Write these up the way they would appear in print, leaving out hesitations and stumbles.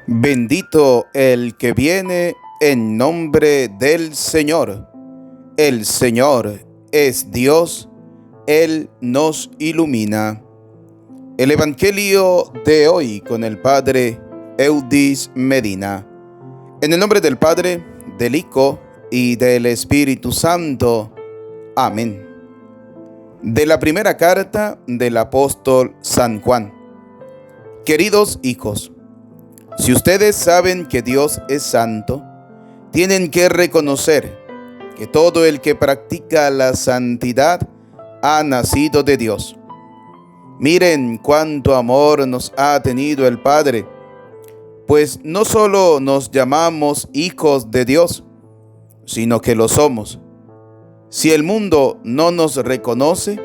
Bendito el que viene en nombre del Señor. El Señor es Dios, Él nos ilumina. El Evangelio de hoy con el Padre Eudis Medina. En el nombre del Padre, del Hijo y del Espíritu Santo. Amén. De la primera carta del apóstol San Juan. Queridos hijos, si ustedes saben que Dios es santo, tienen que reconocer que todo el que practica la santidad ha nacido de Dios. Miren cuánto amor nos ha tenido el Padre, pues no solo nos llamamos hijos de Dios, sino que lo somos. Si el mundo no nos reconoce,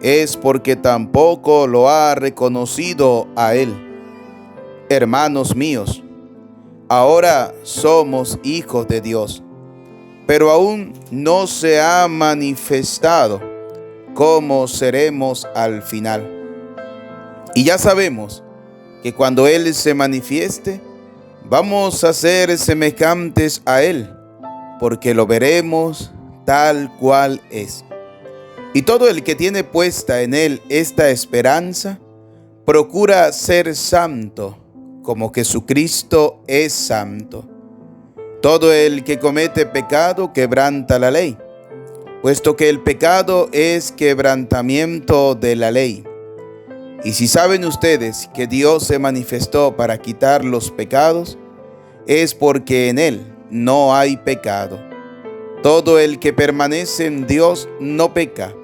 es porque tampoco lo ha reconocido a Él. Hermanos míos, ahora somos hijos de Dios, pero aún no se ha manifestado cómo seremos al final. Y ya sabemos que cuando Él se manifieste, vamos a ser semejantes a Él, porque lo veremos tal cual es. Y todo el que tiene puesta en Él esta esperanza, procura ser santo, como Jesucristo es santo. Todo el que comete pecado quebranta la ley, puesto que el pecado es quebrantamiento de la ley. Y si saben ustedes que Dios se manifestó para quitar los pecados, es porque en Él no hay pecado. Todo el que permanece en Dios no peca.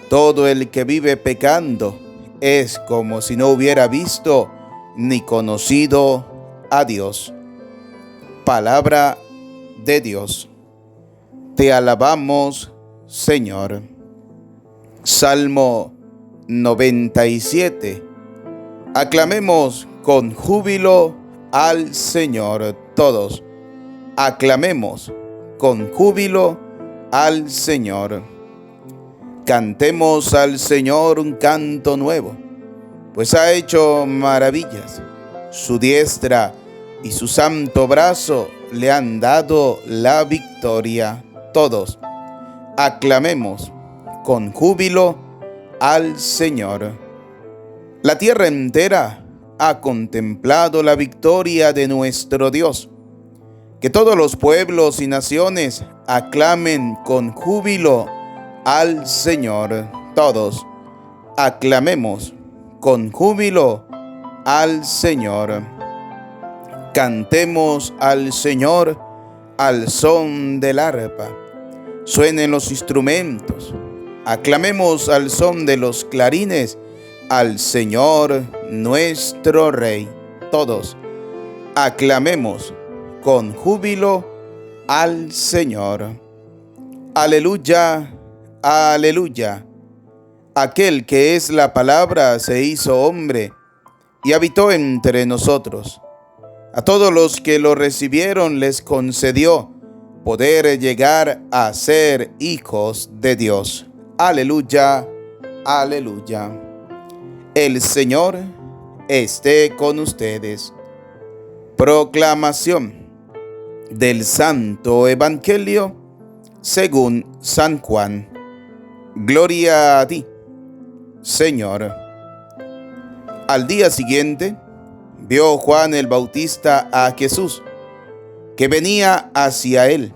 Todo el que vive pecando es como si no hubiera visto ni conocido a Dios. Palabra de Dios. Te alabamos, Señor. Salmo 97. Aclamemos con júbilo al Señor. Todos aclamemos con júbilo al Señor. Cantemos al Señor un canto nuevo, pues ha hecho maravillas. Su diestra y su santo brazo le han dado la victoria. Todos aclamemos con júbilo al Señor. La tierra entera ha contemplado la victoria de nuestro Dios. Que todos los pueblos y naciones aclamen con júbilo al Señor. Todos aclamemos con júbilo al Señor. Cantemos al Señor al son del arpa. Suenen los instrumentos. Aclamemos al son de los clarines al Señor nuestro Rey. Todos aclamemos con júbilo al Señor. Aleluya, aleluya. Aquel que es la palabra se hizo hombre y habitó entre nosotros. A todos los que lo recibieron les concedió poder llegar a ser hijos de Dios. Aleluya, aleluya. El Señor esté con ustedes. Proclamación del Santo Evangelio según San Juan. Gloria a ti, Señor. Al día siguiente, vio Juan el Bautista a Jesús, que venía hacia él,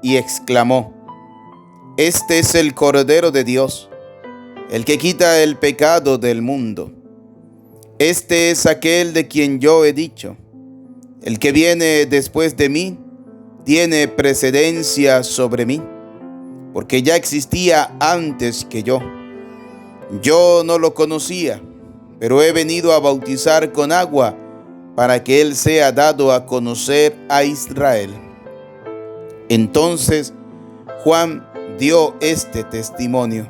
y exclamó: Este es el Cordero de Dios, el que quita el pecado del mundo. Este es aquel de quien yo he dicho: el que viene después de mí tiene precedencia sobre mí, porque ya existía antes que yo. Yo no lo conocía, pero he venido a bautizar con agua para que Él sea dado a conocer a Israel. Entonces Juan dio este testimonio: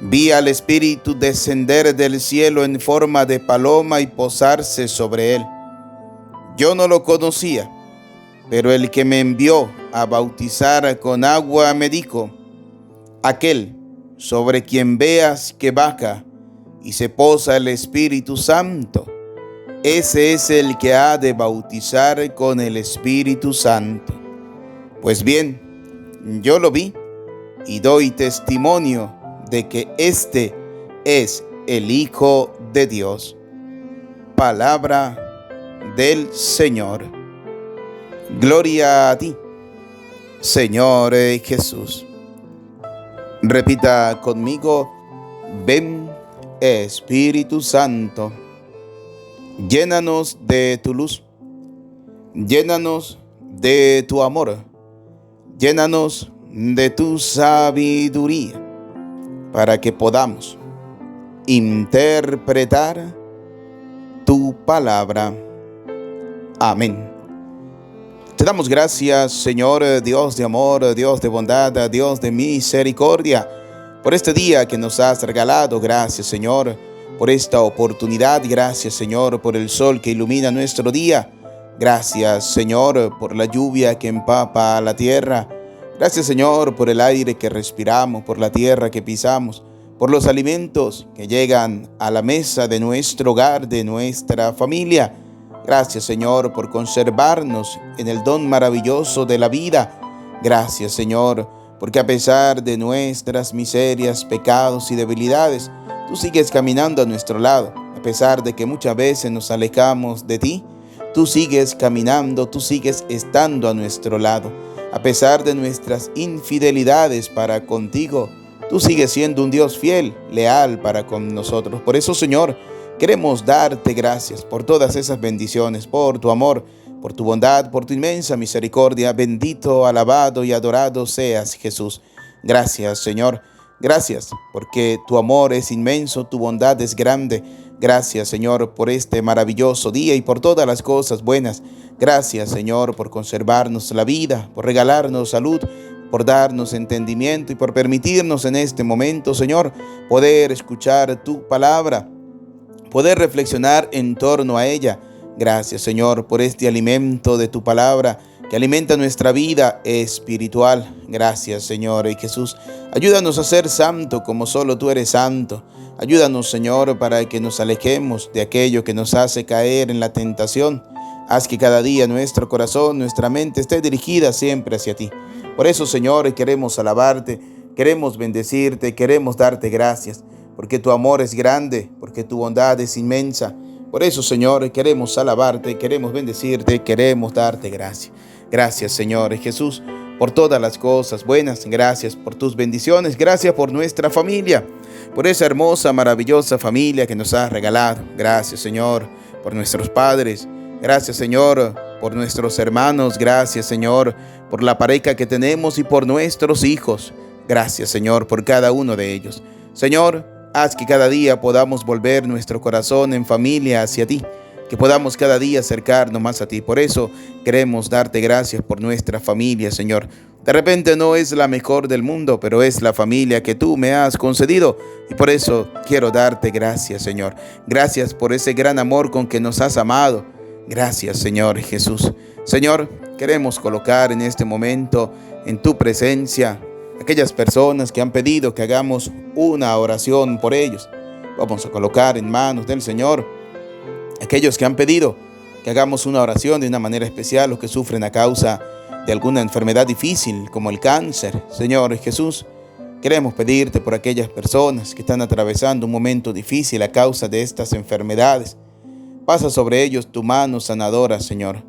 Vi al Espíritu descender del cielo en forma de paloma y posarse sobre Él. Yo no lo conocía, pero el que me envió a bautizar con agua me dijo: Aquel sobre quien veas que baja y se posa el Espíritu Santo, ese es el que ha de bautizar con el Espíritu Santo. Pues bien, yo lo vi y doy testimonio de que este es el Hijo de Dios. Palabra del Señor. Gloria a ti, Señor Jesús. Repita conmigo: ven, Espíritu Santo, llénanos de tu luz, llénanos de tu amor, llénanos de tu sabiduría, para que podamos interpretar tu palabra. Amén. Te damos gracias, Señor, Dios de amor, Dios de bondad, Dios de misericordia, por este día que nos has regalado. Gracias, Señor, por esta oportunidad. Gracias, Señor, por el sol que ilumina nuestro día. Gracias, Señor, por la lluvia que empapa la tierra. Gracias, Señor, por el aire que respiramos, por la tierra que pisamos, por los alimentos que llegan a la mesa de nuestro hogar, de nuestra familia. Gracias, Señor, por conservarnos en el don maravilloso de la vida. Gracias, Señor, porque a pesar de nuestras miserias, pecados y debilidades, tú sigues caminando a nuestro lado. A pesar de que muchas veces nos alejamos de ti, tú sigues caminando, tú sigues estando a nuestro lado. A pesar de nuestras infidelidades para contigo, tú sigues siendo un Dios fiel, leal para con nosotros. Por eso, Señor, queremos darte gracias por todas esas bendiciones, por tu amor, por tu bondad, por tu inmensa misericordia. Bendito, alabado y adorado seas, Jesús. Gracias, Señor. Gracias porque tu amor es inmenso, tu bondad es grande. Gracias, Señor, por este maravilloso día y por todas las cosas buenas. Gracias, Señor, por conservarnos la vida, por regalarnos salud, por darnos entendimiento y por permitirnos en este momento, Señor, poder escuchar tu palabra, poder reflexionar en torno a ella. Gracias, Señor, por este alimento de tu palabra que alimenta nuestra vida espiritual. Gracias, Señor y Jesús. Ayúdanos a ser santo como solo tú eres santo. Ayúdanos, Señor, para que nos alejemos de aquello que nos hace caer en la tentación. Haz que cada día nuestro corazón, nuestra mente esté dirigida siempre hacia ti. Por eso, Señor, queremos alabarte, queremos bendecirte, queremos darte gracias, porque tu amor es grande, porque tu bondad es inmensa. Por eso, Señor, queremos alabarte, queremos bendecirte, queremos darte gracias. Gracias, Señor Jesús, por todas las cosas buenas. Gracias por tus bendiciones. Gracias por nuestra familia, por esa hermosa, maravillosa familia que nos has regalado. Gracias, Señor, por nuestros padres. Gracias, Señor, por nuestros hermanos. Gracias, Señor, por la pareja que tenemos y por nuestros hijos. Gracias, Señor, por cada uno de ellos. Señor, haz que cada día podamos volver nuestro corazón en familia hacia ti, que podamos cada día acercarnos más a ti. Por eso queremos darte gracias por nuestra familia, Señor. De repente no es la mejor del mundo, pero es la familia que tú me has concedido. Y por eso quiero darte gracias, Señor. Gracias por ese gran amor con que nos has amado. Gracias, Señor Jesús. Señor, queremos colocar en este momento en tu presencia aquellas personas que han pedido que hagamos una oración por ellos. Vamos a colocar en manos del Señor aquellos que han pedido que hagamos una oración de una manera especial, los que sufren a causa de alguna enfermedad difícil como el cáncer. Señor Jesús, queremos pedirte por aquellas personas que están atravesando un momento difícil a causa de estas enfermedades. Pasa sobre ellos tu mano sanadora, Señor.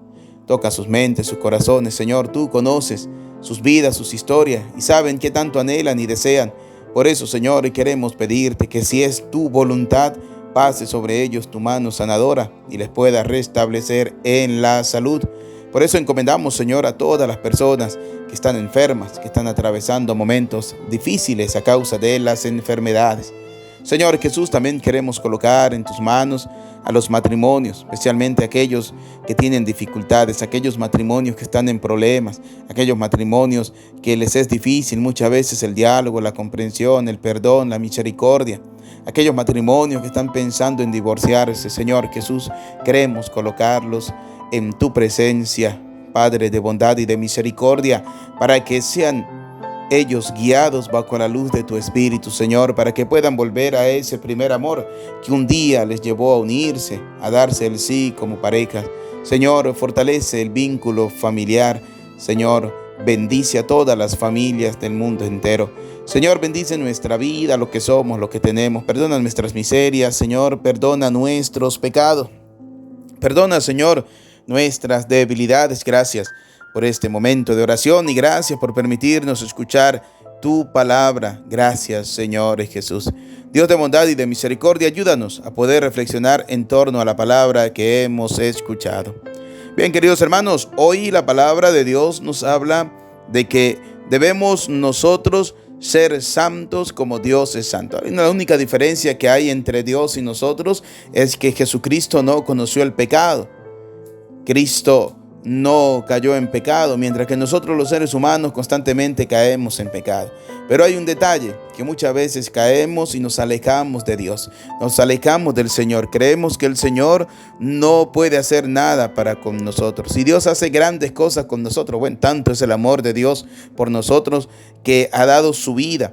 Toca sus mentes, sus corazones, Señor. Tú conoces sus vidas, sus historias y saben qué tanto anhelan y desean. Por eso, Señor, queremos pedirte que si es tu voluntad, pase sobre ellos tu mano sanadora y les pueda restablecer en la salud. Por eso encomendamos, Señor, a todas las personas que están enfermas, que están atravesando momentos difíciles a causa de las enfermedades. Señor Jesús, también queremos colocar en tus manos a los matrimonios, especialmente aquellos que tienen dificultades, aquellos matrimonios que están en problemas, aquellos matrimonios que les es difícil muchas veces el diálogo, la comprensión, el perdón, la misericordia. Aquellos matrimonios que están pensando en divorciarse, Señor Jesús, queremos colocarlos en tu presencia, Padre de bondad y de misericordia, para que sean ellos guiados bajo la luz de tu Espíritu, Señor, para que puedan volver a ese primer amor que un día les llevó a unirse, a darse el sí como pareja. Señor, fortalece el vínculo familiar. Señor, bendice a todas las familias del mundo entero. Señor, bendice nuestra vida, lo que somos, lo que tenemos. Perdona nuestras miserias, Señor, perdona nuestros pecados. Perdona, Señor, nuestras debilidades. Gracias por este momento de oración y gracias por permitirnos escuchar tu palabra. Gracias, Señor Jesús. Dios de bondad y de misericordia, ayúdanos a poder reflexionar en torno a la palabra que hemos escuchado. Bien, queridos hermanos, hoy la palabra de Dios nos habla de que debemos nosotros ser santos como Dios es santo. La única diferencia que hay entre Dios y nosotros es que Jesucristo no conoció el pecado. Cristo no cayó en pecado, mientras que nosotros los seres humanos constantemente caemos en pecado. Pero hay un detalle, que muchas veces caemos y nos alejamos de Dios, nos alejamos del Señor. Creemos que el Señor no puede hacer nada para con nosotros. Si Dios hace grandes cosas con nosotros, bueno, tanto es el amor de Dios por nosotros que ha dado su vida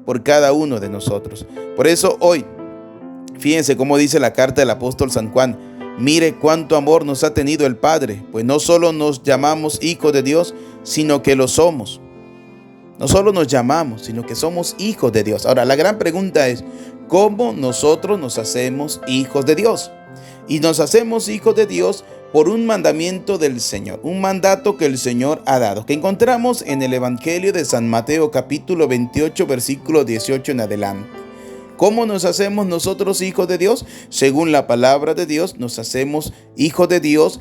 por cada uno de nosotros. Por eso hoy, fíjense cómo dice la carta del apóstol San Juan. Mire cuánto amor nos ha tenido el Padre, pues no solo nos llamamos hijos de Dios, sino que lo somos. No solo nos llamamos, sino que somos hijos de Dios. Ahora, la gran pregunta es, ¿cómo nosotros nos hacemos hijos de Dios? Y nos hacemos hijos de Dios por un mandamiento del Señor, un mandato que el Señor ha dado, que encontramos en el Evangelio de San Mateo capítulo 28, versículo 18 en adelante. ¿Cómo nos hacemos nosotros hijos de Dios? Según la palabra de Dios, nos hacemos hijos de Dios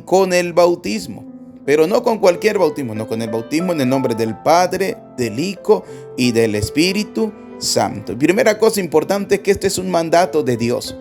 con el bautismo. Pero no con cualquier bautismo, no con el bautismo en el nombre del Padre, del Hijo y del Espíritu Santo. Primera cosa importante es que este es un mandato de Dios.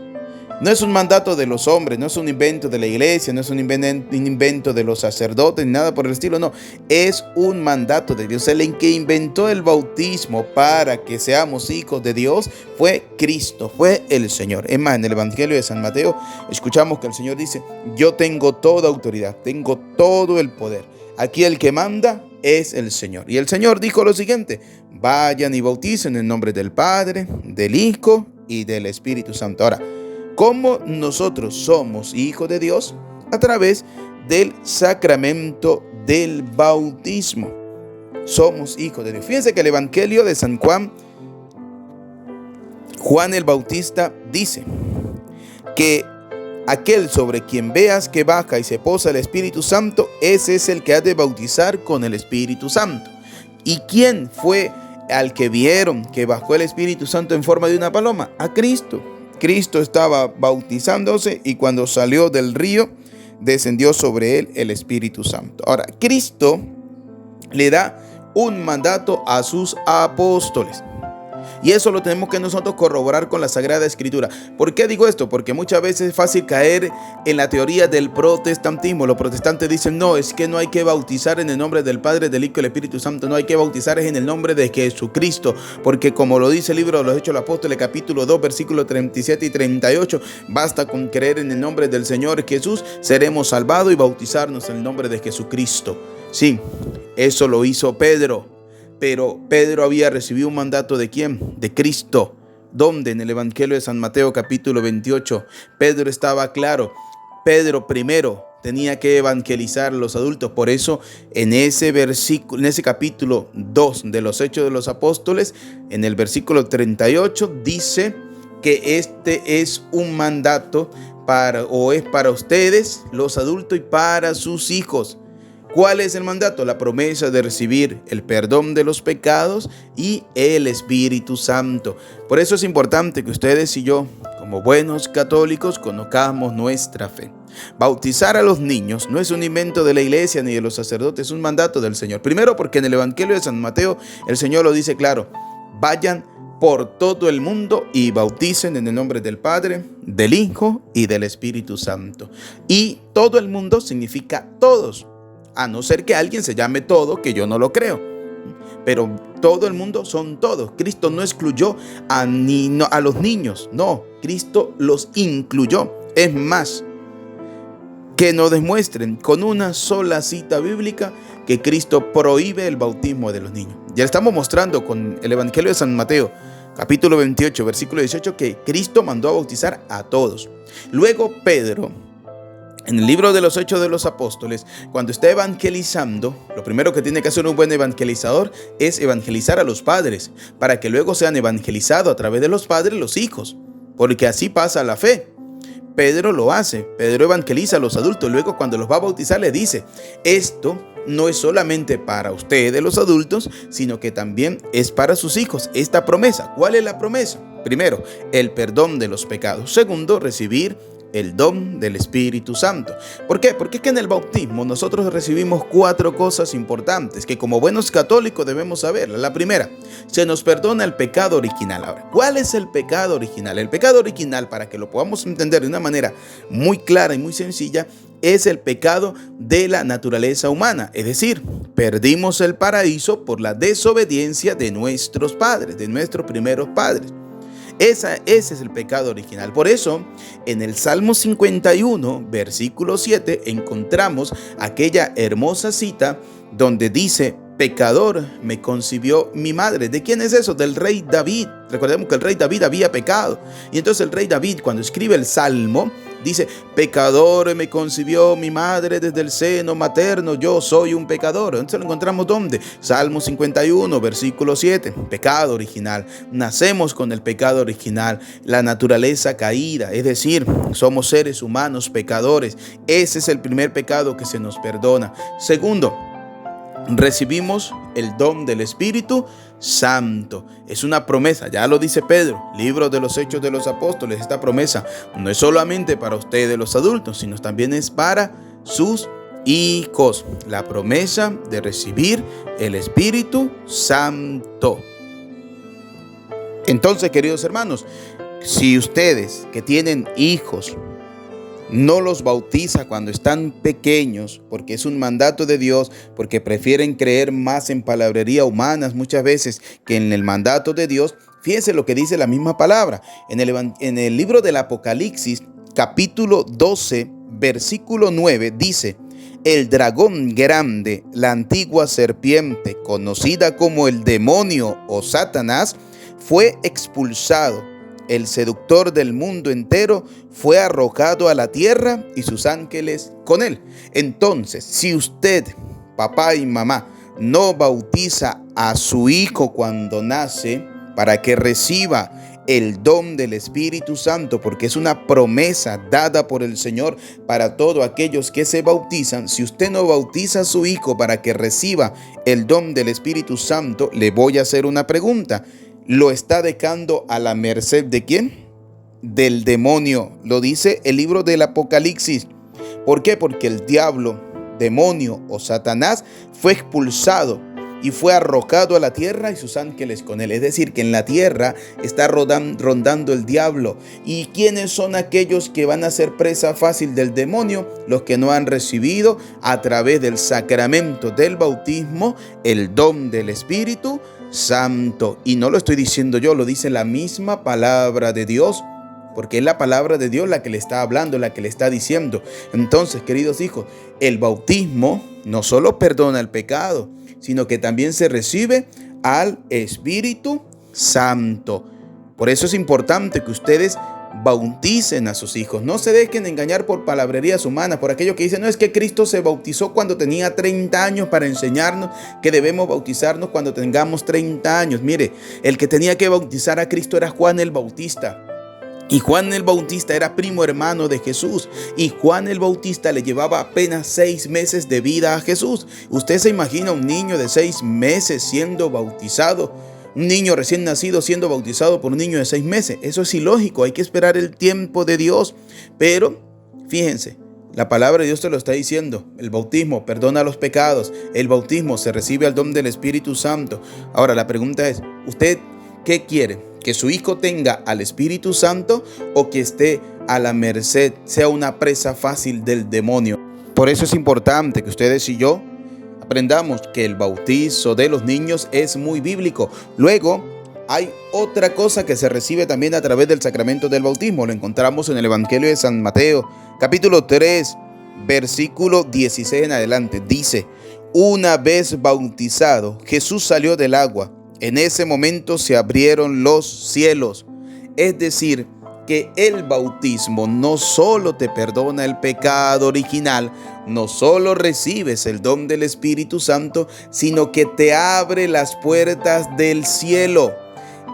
No es un mandato de los hombres, no es un invento de la iglesia, no es un invento de los sacerdotes, ni nada por el estilo, no. Es un mandato de Dios. El que inventó el bautismo para que seamos hijos de Dios fue Cristo, fue el Señor. Es más, en el Evangelio de San Mateo escuchamos que el Señor dice, yo tengo toda autoridad, tengo todo el poder. Aquí el que manda es el Señor. Y el Señor dijo lo siguiente, vayan y bauticen en el nombre del Padre, del Hijo y del Espíritu Santo. Ahora, ¿cómo nosotros somos hijos de Dios? A través del sacramento del bautismo. Somos hijos de Dios. Fíjense que el Evangelio de San Juan, Juan el Bautista dice que aquel sobre quien veas que baja y se posa el Espíritu Santo, ese es el que ha de bautizar con el Espíritu Santo. ¿Y quién fue al que vieron que bajó el Espíritu Santo en forma de una paloma? A Cristo. Cristo estaba bautizándose y cuando salió del río descendió sobre él el Espíritu Santo. Ahora, Cristo le da un mandato a sus apóstoles. Y eso lo tenemos que nosotros corroborar con la Sagrada Escritura. ¿Por qué digo esto? Porque muchas veces es fácil caer en la teoría del protestantismo. Los protestantes dicen, no, es que no hay que bautizar en el nombre del Padre, del Hijo y del Espíritu Santo. No hay que bautizar en el nombre de Jesucristo. Porque como lo dice el libro de los Hechos de los Apóstoles, capítulo 2, versículos 37 y 38, basta con creer en el nombre del Señor Jesús, seremos salvados y bautizarnos en el nombre de Jesucristo. Sí, eso lo hizo Pedro. Pero Pedro había recibido un mandato ¿de quién? De Cristo. ¿Dónde? En el Evangelio de San Mateo capítulo 28. Pedro estaba claro. Pedro primero tenía que evangelizar a los adultos. Por eso en ese versículo, en ese capítulo 2 de los Hechos de los Apóstoles, en el versículo 38 dice que este es un mandato es para ustedes, los adultos, y para sus hijos. ¿Cuál es el mandato? La promesa de recibir el perdón de los pecados y el Espíritu Santo. Por eso es importante que ustedes y yo, como buenos católicos, conozcamos nuestra fe. Bautizar a los niños no es un invento de la iglesia ni de los sacerdotes, es un mandato del Señor. Primero, porque en el Evangelio de San Mateo el Señor lo dice claro: vayan por todo el mundo y bauticen en el nombre del Padre, del Hijo y del Espíritu Santo. Y todo el mundo significa todos. A no ser que alguien se llame todo, que yo no lo creo. Pero todo el mundo son todos. Cristo no excluyó a los niños. No, Cristo los incluyó. Es más, que nos demuestren con una sola cita bíblica que Cristo prohíbe el bautismo de los niños. Ya estamos mostrando con el Evangelio de San Mateo, capítulo 28, versículo 18, que Cristo mandó a bautizar a todos. Luego Pedro, en el libro de los Hechos de los Apóstoles, cuando está evangelizando, lo primero que tiene que hacer un buen evangelizador es evangelizar a los padres, para que luego sean evangelizados a través de los padres los hijos, porque así pasa la fe. Pedro lo hace, Pedro evangeliza a los adultos, luego cuando los va a bautizar le dice, esto no es solamente para ustedes los adultos, sino que también es para sus hijos. Esta promesa, ¿cuál es la promesa? Primero, el perdón de los pecados. Segundo, recibir el don del Espíritu Santo. ¿Por qué? Porque es que en el bautismo nosotros recibimos 4 cosas importantes que como buenos católicos debemos saber. La primera, se nos perdona el pecado original. Ahora, ¿cuál es el pecado original? El pecado original, para que lo podamos entender de una manera muy clara y muy sencilla, es el pecado de la naturaleza humana. Es decir, perdimos el paraíso por la desobediencia de nuestros padres, de nuestros primeros padres. Ese es el pecado original. Por eso, en el Salmo 51, versículo 7, encontramos aquella hermosa cita donde dice, pecador me concibió mi madre. ¿De quién es eso? Del rey David. Recordemos que el rey David había pecado. Y entonces el rey David, cuando escribe el Salmo, dice, pecador me concibió mi madre desde el seno materno, yo soy un pecador. Entonces lo encontramos ¿dónde? Salmo 51, versículo 7, pecado original. Nacemos con el pecado original, la naturaleza caída, es decir, somos seres humanos pecadores. Ese es el primer pecado que se nos perdona. Segundo, recibimos el don del Espíritu Santo. Es una promesa, ya lo dice Pedro, libro de los Hechos de los Apóstoles. Esta promesa no es solamente para ustedes los adultos, sino también es para sus hijos. La promesa de recibir el Espíritu Santo. Entonces, queridos hermanos, si ustedes que tienen hijos no los bautiza cuando están pequeños, porque es un mandato de Dios, porque prefieren creer más en palabrería humanas muchas veces que en el mandato de Dios, fíjense lo que dice la misma palabra. En el libro del Apocalipsis, capítulo 12, versículo 9, dice, el dragón grande, la antigua serpiente, conocida como el demonio o Satanás, fue expulsado. El seductor del mundo entero fue arrojado a la tierra y sus ángeles con él. Entonces, si usted, papá y mamá, no bautiza a su hijo cuando nace para que reciba el don del Espíritu Santo, porque es una promesa dada por el Señor para todos aquellos que se bautizan, si usted no bautiza a su hijo para que reciba el don del Espíritu Santo, le voy a hacer una pregunta. ¿Lo está dejando a la merced de quién? Del demonio. Lo dice el libro del Apocalipsis. ¿Por qué? Porque el diablo, demonio o Satanás fue expulsado y fue arrojado a la tierra y sus ángeles con él. Es decir, que en la tierra está rondando el diablo. ¿Y quiénes son aquellos que van a ser presa fácil del demonio? Los que no han recibido a través del sacramento del bautismo el don del Espíritu Santo. Y no lo estoy diciendo yo, lo dice la misma palabra de Dios, porque es la palabra de Dios la que le está hablando, la que le está diciendo. Entonces, queridos hijos, el bautismo no solo perdona el pecado, sino que también se recibe al Espíritu Santo. Por eso es importante que ustedes bauticen a sus hijos. No se dejen engañar por palabrerías humanas, por aquello que dicen, no, es que Cristo se bautizó cuando tenía 30 años para enseñarnos que debemos bautizarnos cuando tengamos 30 años. Mire, el que tenía que bautizar a Cristo era Juan el Bautista. Y Juan el Bautista era primo hermano de Jesús. Y Juan el Bautista le llevaba apenas 6 meses de vida a Jesús. ¿Usted se imagina un niño de 6 meses siendo bautizado? Un niño recién nacido siendo bautizado por un niño de 6 meses. Eso es ilógico, hay que esperar el tiempo de Dios. Pero, fíjense, la palabra de Dios te lo está diciendo. El bautismo perdona los pecados. El bautismo se recibe al don del Espíritu Santo. Ahora, la pregunta es, ¿usted qué quiere? ¿Que su hijo tenga al Espíritu Santo o que esté a la merced, sea una presa fácil del demonio? Por eso es importante que ustedes y yo aprendamos que el bautizo de los niños es muy bíblico. Luego, hay otra cosa que se recibe también a través del sacramento del bautismo. Lo encontramos en el Evangelio de San Mateo, capítulo 3, versículo 16 en adelante. Dice, Una vez bautizado, Jesús salió del agua. En ese momento se abrieron los cielos. Es decir, que el bautismo no solo te perdona el pecado original, no solo recibes el don del Espíritu Santo, sino que te abre las puertas del cielo.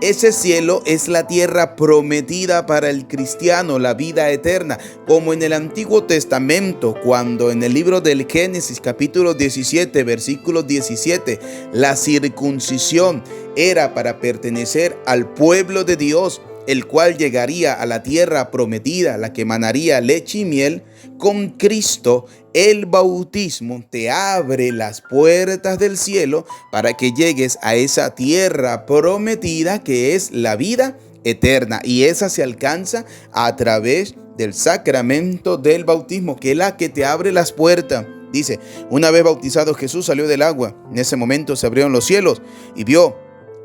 Ese cielo es la tierra prometida para el cristiano, la vida eterna, como en el Antiguo Testamento, cuando en el libro del Génesis capítulo 17, versículo 17, la circuncisión era para pertenecer al pueblo de Dios, el cual llegaría a la tierra prometida, la que emanaría leche y miel. Con Cristo, el bautismo te abre las puertas del cielo para que llegues a esa tierra prometida que es la vida eterna. Y esa se alcanza a través del sacramento del bautismo, que es la que te abre las puertas. Dice, una vez bautizado Jesús salió del agua. En ese momento se abrieron los cielos y vio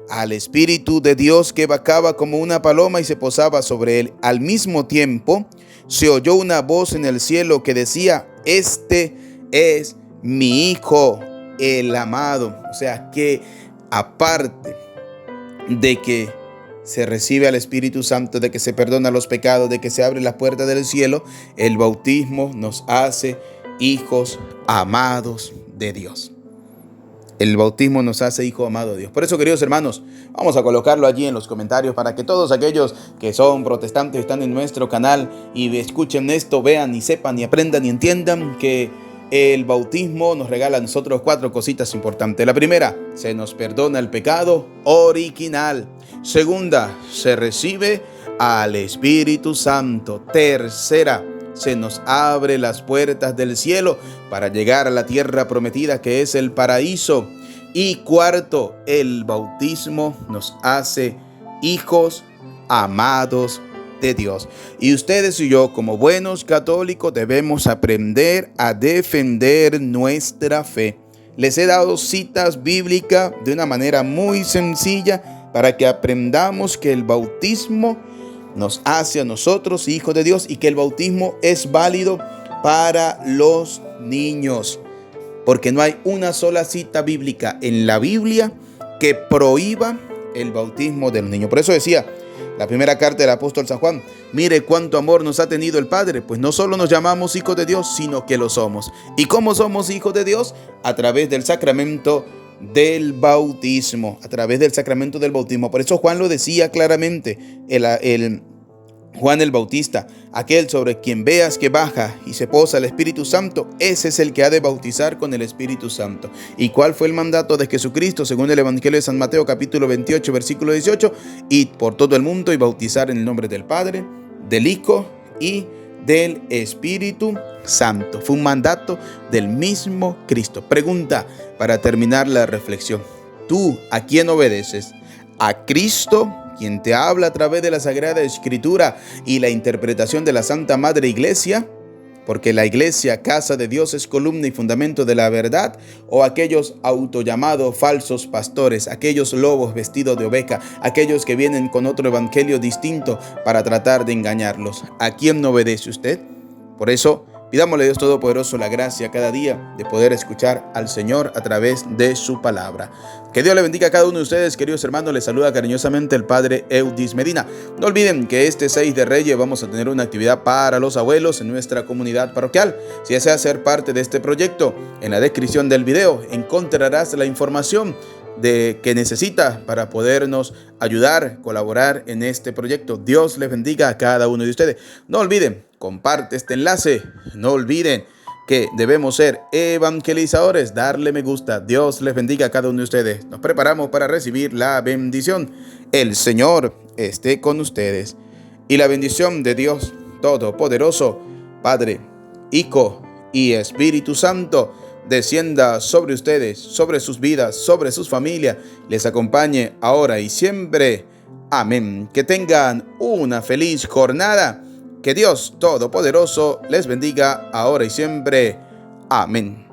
al Espíritu de Dios que bajaba como una paloma y se posaba sobre él. Al mismo tiempo se oyó una voz en el cielo que decía: este es mi Hijo, el amado. O sea que aparte de que se recibe al Espíritu Santo, de que se perdona los pecados, de que se abre la puerta del cielo, el bautismo nos hace hijos amados de Dios. El bautismo nos hace hijo amado de Dios. Por eso, queridos hermanos, vamos a colocarlo allí en los comentarios para que todos aquellos que son protestantes, están en nuestro canal y escuchen esto, vean y sepan y aprendan y entiendan que el bautismo nos regala a nosotros 4 cositas importantes. La primera, se nos perdona el pecado original. Segunda, se recibe al Espíritu Santo. Tercera, se nos abre las puertas del cielo para llegar a la tierra prometida que es el paraíso. Y cuarto, el bautismo nos hace hijos amados de Dios. Y ustedes y yo, como buenos católicos, debemos aprender a defender nuestra fe. Les he dado citas bíblicas de una manera muy sencilla para que aprendamos que el bautismo nos hace a nosotros hijos de Dios y que el bautismo es válido para los niños, porque no hay una sola cita bíblica en la Biblia que prohíba el bautismo del niño. Por eso decía la primera carta del apóstol San Juan: mire cuánto amor nos ha tenido el Padre, pues no solo nos llamamos hijos de Dios, sino que lo somos. ¿Y cómo somos hijos de Dios? A través del sacramento del bautismo, a través del sacramento del bautismo. Por eso Juan lo decía claramente, Juan el Bautista: aquel sobre quien veas que baja y se posa el Espíritu Santo, ese es el que ha de bautizar con el Espíritu Santo. ¿Y cuál fue el mandato de Jesucristo según el Evangelio de San Mateo capítulo 28 versículo 18? Id por todo el mundo y bautizar en el nombre del Padre, del Hijo y del Espíritu Santo. Fue un mandato del mismo Cristo. Pregunta para terminar la reflexión: ¿tú a quién obedeces? ¿A Cristo, quien te habla a través de la Sagrada Escritura y la interpretación de la Santa Madre Iglesia? Porque la Iglesia, casa de Dios, es columna y fundamento de la verdad. ¿O aquellos autollamados falsos pastores, aquellos lobos vestidos de oveja, aquellos que vienen con otro evangelio distinto para tratar de engañarlos? ¿A quién no obedece usted? Por eso, pidámosle a Dios Todopoderoso la gracia cada día de poder escuchar al Señor a través de su palabra. Que Dios le bendiga a cada uno de ustedes, queridos hermanos. Les saluda cariñosamente el Padre Eudis Medina. No olviden que este 6 de Reyes vamos a tener una actividad para los abuelos en nuestra comunidad parroquial. Si deseas ser parte de este proyecto, en la descripción del video encontrarás la información que necesita para podernos ayudar, colaborar en este proyecto. Dios les bendiga a cada uno de ustedes. No olviden, comparte este enlace. No olviden que debemos ser evangelizadores, darle me gusta. Dios les bendiga a cada uno de ustedes. Nos preparamos para recibir la bendición. El Señor esté con ustedes. Y la bendición de Dios Todopoderoso, Padre, Hijo y Espíritu Santo, descienda sobre ustedes, sobre sus vidas, sobre sus familias, les acompañe ahora y siempre. Amén. Que tengan una feliz jornada. Que Dios Todopoderoso les bendiga ahora y siempre. Amén.